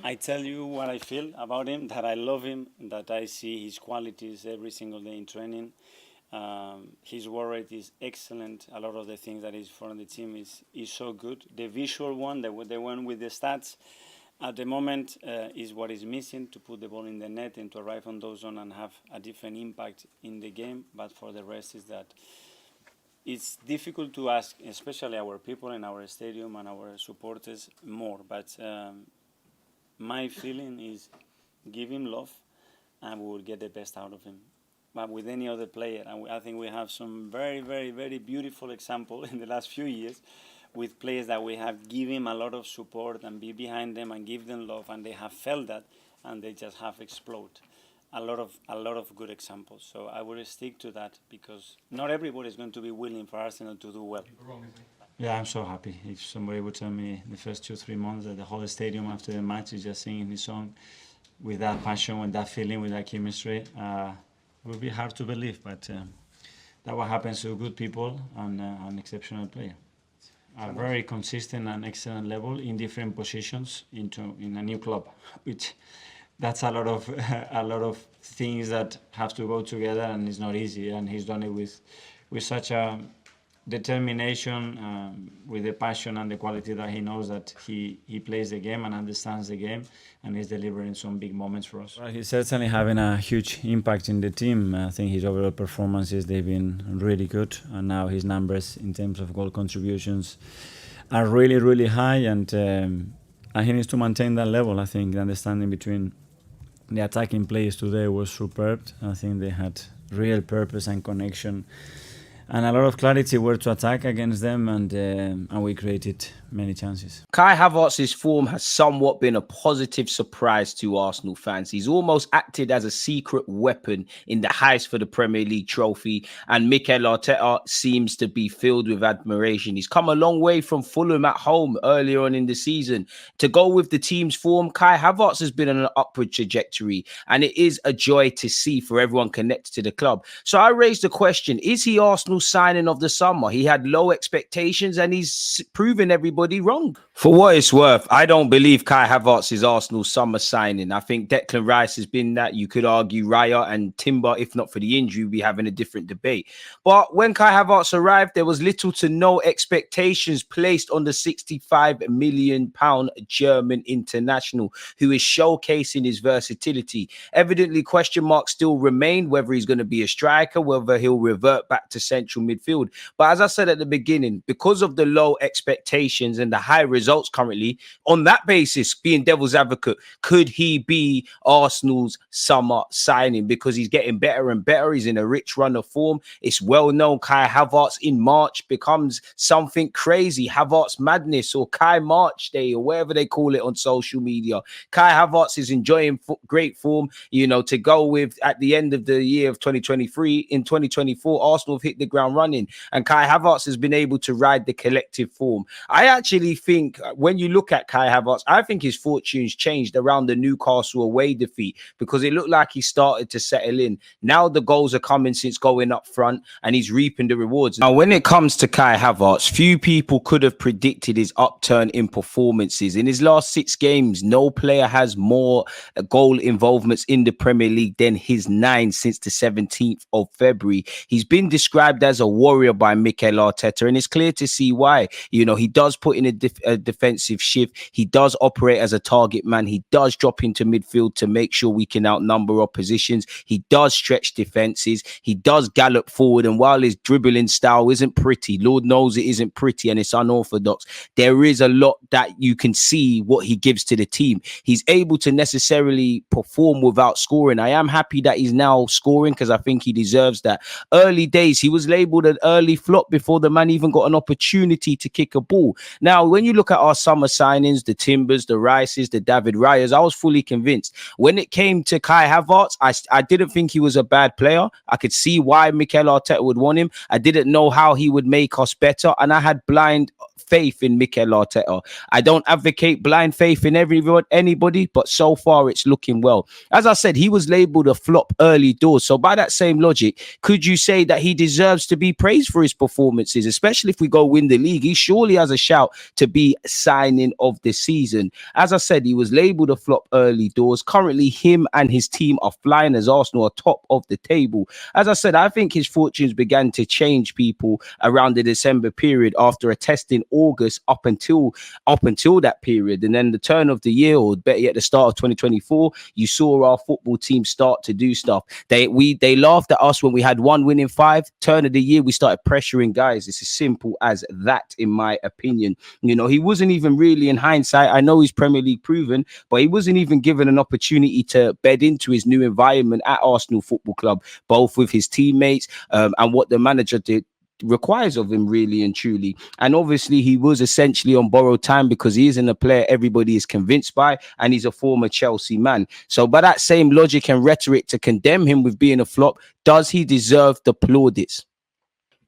I tell you what I feel about him, that I love him, that I see his qualities every single day in training. His work rate is excellent. A lot of the things that he's for the team is so good. The visual one, the one with the stats, at the moment is what is missing to put the ball in the net and to arrive on those zones and have a different impact in the game. But for the rest is that it's difficult to ask, especially our people in our stadium and our supporters, more. But my feeling is give him love and we will get the best out of him. But with any other player, and I think we have some very, very, very beautiful example in the last few years with players that we have given him a lot of support and be behind them and give them love, and they have felt that and they just have exploded. A lot of good examples. So I will stick to that because not everybody is going to be willing for Arsenal to do well. Yeah, I'm so happy. If somebody would tell me the first 2-3 months that the whole stadium after the match is just singing his song with that passion, with that feeling, with that chemistry, it would be hard to believe. But that's what happens to good people and an exceptional player. A very consistent and excellent level in different positions in a new club, which that's a lot of things that have to go together, and it's not easy. And he's done it with such a determination, with the passion and the quality that he knows that he plays the game and understands the game, and he's delivering some big moments for us. Well, he's certainly having a huge impact in the team. I think his overall performances, they've been really good, and now his numbers in terms of goal contributions are really, really high, and he needs to maintain that level. I think the understanding between the attacking players today was superb. I think they had real purpose and connection and a lot of clarity where to attack against them, and we created many chances. Kai Havertz's form has somewhat been a positive surprise to Arsenal fans. He's almost acted as a secret weapon in the heist for the Premier League trophy, and Mikel Arteta seems to be filled with admiration. He's come a long way from Fulham at home earlier on in the season. To go with the team's form, Kai Havertz has been on an upward trajectory, and it is a joy to see for everyone connected to the club. So I raised the question, is he Arsenal's signing of the summer? He had low expectations and he's proven everybody wrong. For what it's worth, I don't believe Kai Havertz is Arsenal's summer signing. I think Declan Rice has been that. You could argue Raya and Timber, if not for the injury, we'd be having a different debate. But when Kai Havertz arrived, there was little to no expectations placed on the £65 million German international, who is showcasing his versatility. Evidently, question marks still remain whether he's going to be a striker, whether he'll revert back to central midfield. But as I said at the beginning, because of the low expectations and the high results currently, on that basis, being devil's advocate, could he be Arsenal's summer signing? Because he's getting better and better. He's in a rich run of form. It's well known Kai Havertz in March becomes something crazy. Havertz Madness or Kai March Day or whatever they call it on social media. Kai Havertz is enjoying great form, to go with at the end of the year of 2023. In 2024, Arsenal have hit the ground running, and Kai Havertz has been able to ride the collective form. I actually think when you look at Kai Havertz, I think his fortunes changed around the Newcastle away defeat, because it looked like he started to settle in. Now the goals are coming since going up front, and he's reaping the rewards. Now, when it comes to Kai Havertz, few people could have predicted his upturn in performances. In his last 6 games, no player has more goal involvements in the Premier League than his 9 since the 17th of February. He's been described as a warrior by Mikel Arteta, and it's clear to see why. He does put in a defensive shift. He does operate as a target man. He does drop into midfield to make sure we can outnumber oppositions. He does stretch defenses. He does gallop forward, and while his dribbling style isn't pretty, Lord knows it isn't pretty and it's unorthodox, there is a lot that you can see what he gives to the team. He's able to necessarily perform without scoring. I am happy that he's now scoring because I think he deserves that. Early days, he was labelled an early flop before the man even got an opportunity to kick a ball. Now, when you look at our summer signings, the Timbers, the Rices, the David Rayas, I was fully convinced. When it came to Kai Havertz, I didn't think he was a bad player. I could see why Mikel Arteta would want him. I didn't know how he would make us better, and I had blind faith in Mikel Arteta. I don't advocate blind faith in anybody, but so far it's looking well. As I said, he was labelled a flop early doors. So by that same logic, could you say that he deserves to be praised for his performances, especially if we go win the league? He surely has a shout to be signing of the season. As I said, he was labelled a flop early doors. Currently, him and his team are flying as Arsenal are top of the table. As I said, I think his fortunes began to change, people, around the December period after a test in August up until that period. And then the turn of the year, or better yet, the start of 2024, you saw our football team start to do stuff. They laughed at us when we had 1 win in 5. Turn of the year, we started pressuring guys. It's as simple as that, in my opinion. You know, he wasn't even really, in hindsight, I know he's Premier League proven, but he wasn't even given an opportunity to bed into his new environment at Arsenal Football Club, both with his teammates and what the manager requires of him, really and truly. And obviously he was essentially on borrowed time because he isn't a player everybody is convinced by, and he's a former Chelsea man. So by that same logic and rhetoric to condemn him with being a flop, does he deserve the plaudits?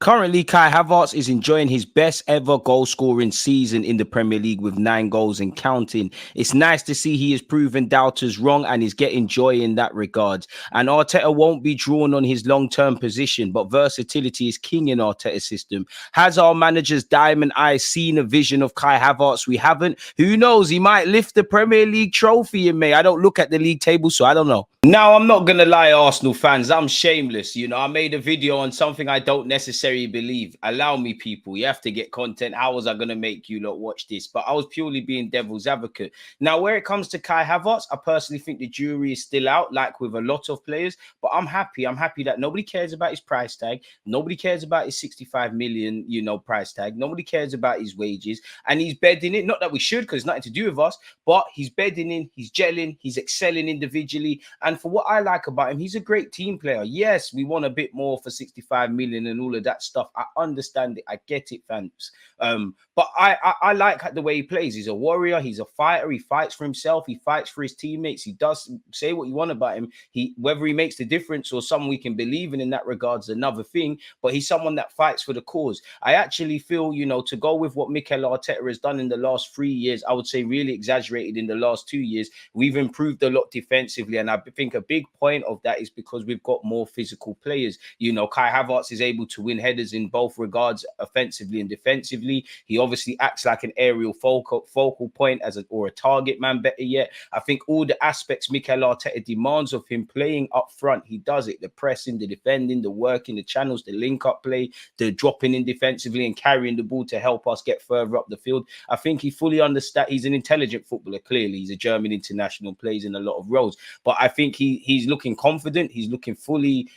Currently, Kai Havertz is enjoying his best ever goal scoring season in the Premier League with 9 goals and counting. It's nice to see he has proven doubters wrong and is getting joy in that regard. And Arteta won't be drawn on his long-term position, but versatility is king in Arteta's system. Has our manager's diamond eye seen a vision of Kai Havertz? We haven't. Who knows? He might lift the Premier League trophy in May. I don't look at the league table, so I don't know. Now, I'm not going to lie, Arsenal fans. I'm shameless. You know, I made a video on something I don't necessarily believe. Allow me, people. You have to get content. How was I going to make you lot watch this? But I was purely being devil's advocate. Now, where it comes to Kai Havertz, I personally think the jury is still out, like with a lot of players. But I'm happy. I'm happy that nobody cares about his price tag. Nobody cares about his 65 million, price tag. Nobody cares about his wages. And he's bedding in. Not that we should, because it's nothing to do with us. But he's bedding in. He's gelling. He's excelling individually. And for what I like about him, he's a great team player. Yes, we want a bit more for 65 million and all of that stuff. I understand it. I get it, fans. But I like the way he plays. He's a warrior. He's a fighter. He fights for himself. He fights for his teammates. He does say what you want about him. Whether he makes the difference or someone we can believe in that regard is another thing. But he's someone that fights for the cause. I actually feel, to go with what Mikel Arteta has done in the last 3 years, I would say really exaggerated in the last 2 years. We've improved a lot defensively, and I think a big point of that is because we've got more physical players. Kai Havertz is able to win headers in both regards, offensively and defensively. He obviously acts like an aerial focal point or a target man, better yet. I think all the aspects Mikel Arteta demands of him playing up front, he does it. The pressing, the defending, the working, the channels, the link-up play, the dropping in defensively and carrying the ball to help us get further up the field. I think he fully understands. He's an intelligent footballer, clearly. He's a German international, plays in a lot of roles. But I think he's looking confident. He's looking fully,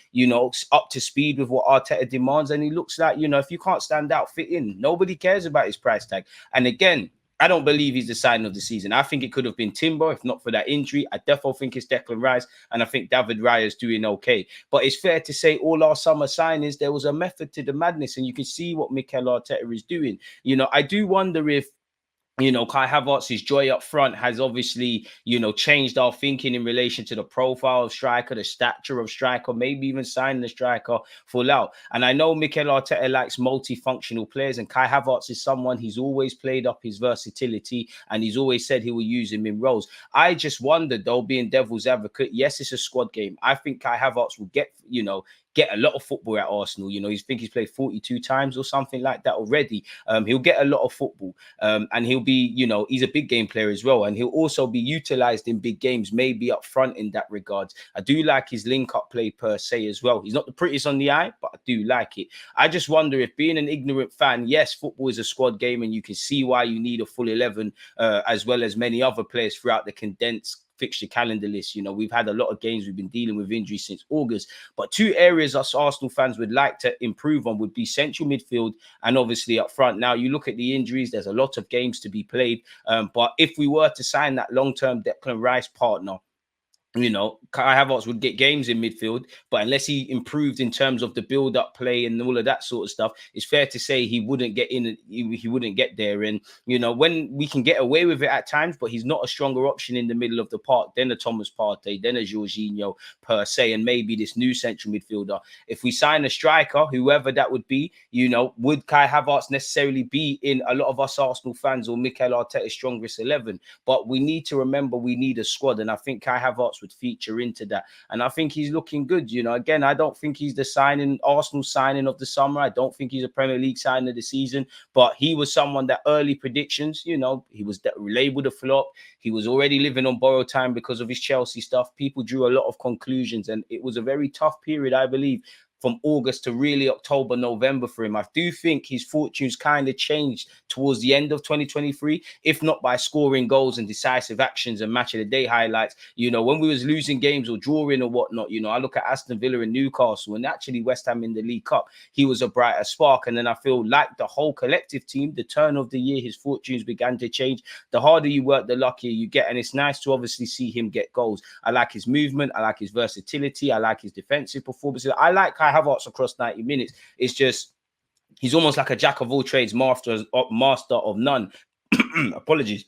up to speed with what Arteta demands. And he looks like, if you can't stand out, fit in. Nobody cares about his price tag. And again, I don't believe he's the sign of the season. I think it could have been Timber if not for that injury. I definitely think it's Declan Rice, and I think David Raya is doing okay. But it's fair to say all our summer signings, there was a method to the madness, and you can see what Mikel Arteta is doing. I do wonder if Kai Havertz's joy up front has obviously, changed our thinking in relation to the profile of striker, the stature of striker, maybe even signing the striker full out. And I know Mikel Arteta likes multifunctional players, and Kai Havertz is someone he's always played up his versatility, and he's always said he will use him in roles. I just wonder, though, being devil's advocate, yes, it's a squad game. I think Kai Havertz will get a lot of football at Arsenal. He's played 42 times or something like that already. He'll get a lot of football, and he'll be, he's a big game player as well, and he'll also be utilized in big games, maybe up front in that regard. I do like his link-up play per se as well. He's not the prettiest on the eye, but I do like it. I just wonder if, being an ignorant fan, yes, football is a squad game, and you can see why you need a full 11, as well as many other players throughout the condensed fixture calendar list. We've had a lot of games. We've been dealing with injuries since August. But 2 areas us Arsenal fans would like to improve on would be central midfield and obviously up front. Now, you look at the injuries, there's a lot of games to be played. But if we were to sign that long-term Declan Rice partner, you know, Kai Havertz would get games in midfield, but unless he improved in terms of the build-up play and all of that sort of stuff, it's fair to say he wouldn't get in. He wouldn't get there. And you know, when we can get away with it at times, but he's not a stronger option in the middle of the park than a Thomas Partey, than a Jorginho per se, and maybe this new central midfielder. If we sign a striker, whoever that would be, you know, would Kai Havertz necessarily be in a lot of us Arsenal fans or Mikel Arteta's strongest 11? But we need to remember we need a squad, and I think Kai Havertz would feature into that, and I think he's looking good. You know, again, I don't think he's the Arsenal signing of the summer. I don't think he's a Premier League signing of the season, but he was someone that early predictions, you know, he was labeled a flop. He was already living on borrowed time because of his Chelsea stuff. People drew a lot of conclusions, and it was a very tough period, I believe, from August to really October, November for him. I do think his fortunes kind of changed towards the end of 2023, if not by scoring goals and decisive actions and match of the day highlights. You know, when we was losing games or drawing or whatnot, you know, I look at Aston Villa and Newcastle and actually West Ham in the League Cup, he was a brighter spark. And then I feel like the whole collective team, the turn of the year, his fortunes began to change. The harder you work, the luckier you get. And it's nice to obviously see him get goals. I like his movement. I like his versatility. I like his defensive performances. I like Kai Havertz across 90 minutes. It's just he's almost like a jack of all trades, master of none. Apologies.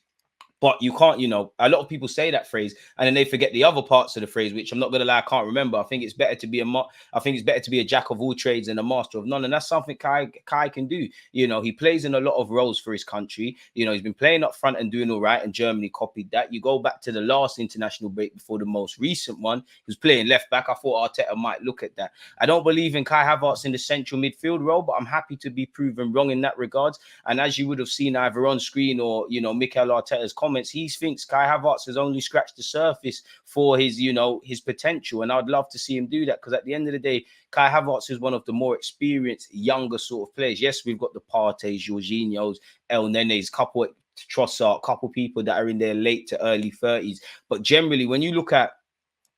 But you can't, you know, a lot of people say that phrase and then they forget the other parts of the phrase, which I'm not gonna lie, I can't remember. I think it's better to be a jack of all trades and a master of none. And that's something Kai can do. You know, he plays in a lot of roles for his country. You know, he's been playing up front and doing all right, and Germany copied that. You go back to the last international break before the most recent one, he was playing left back. I thought Arteta might look at that. I don't believe in Kai Havertz in the central midfield role, but I'm happy to be proven wrong in that regards. And as you would have seen either on screen or, you know, Mikel Arteta's comments, he thinks Kai Havertz has only scratched the surface for his, you know, his potential. And I'd love to see him do that, because at the end of the day, Kai Havertz is one of the more experienced, younger sort of players. Yes, we've got the Partey's, Jorginho's, El Nene's, couple Trossard, couple people that are in their late to early 30s. But generally, when you look at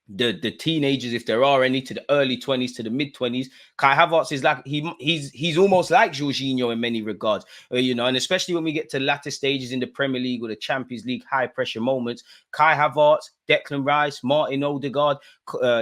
the teenagers, if there are any, to the early 20s to the mid 20s, Kai Havertz is like he's almost like Jorginho in many regards, you know. And especially when we get to latter stages in the Premier League or the Champions League high pressure moments, Kai Havertz, Declan Rice, Martin Odegaard,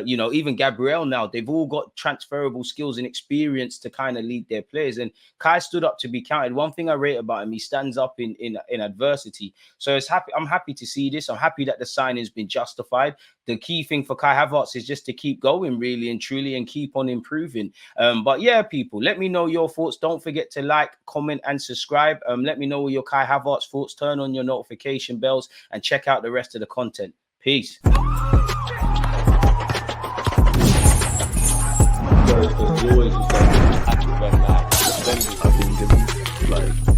you know, even Gabriel now, they've all got transferable skills and experience to kind of lead their players. And Kai stood up to be counted. One thing I rate about him, he stands up in adversity. So I'm happy to see this. I'm happy that the signing's been justified. The key thing for Kai Havertz is just to keep going, really and truly, and keep on improving. But yeah, people, let me know your thoughts. Don't forget to like, comment, and subscribe. Let me know your Kai Havertz thoughts. Turn on your notification bells and check out the rest of the content. Peace. Like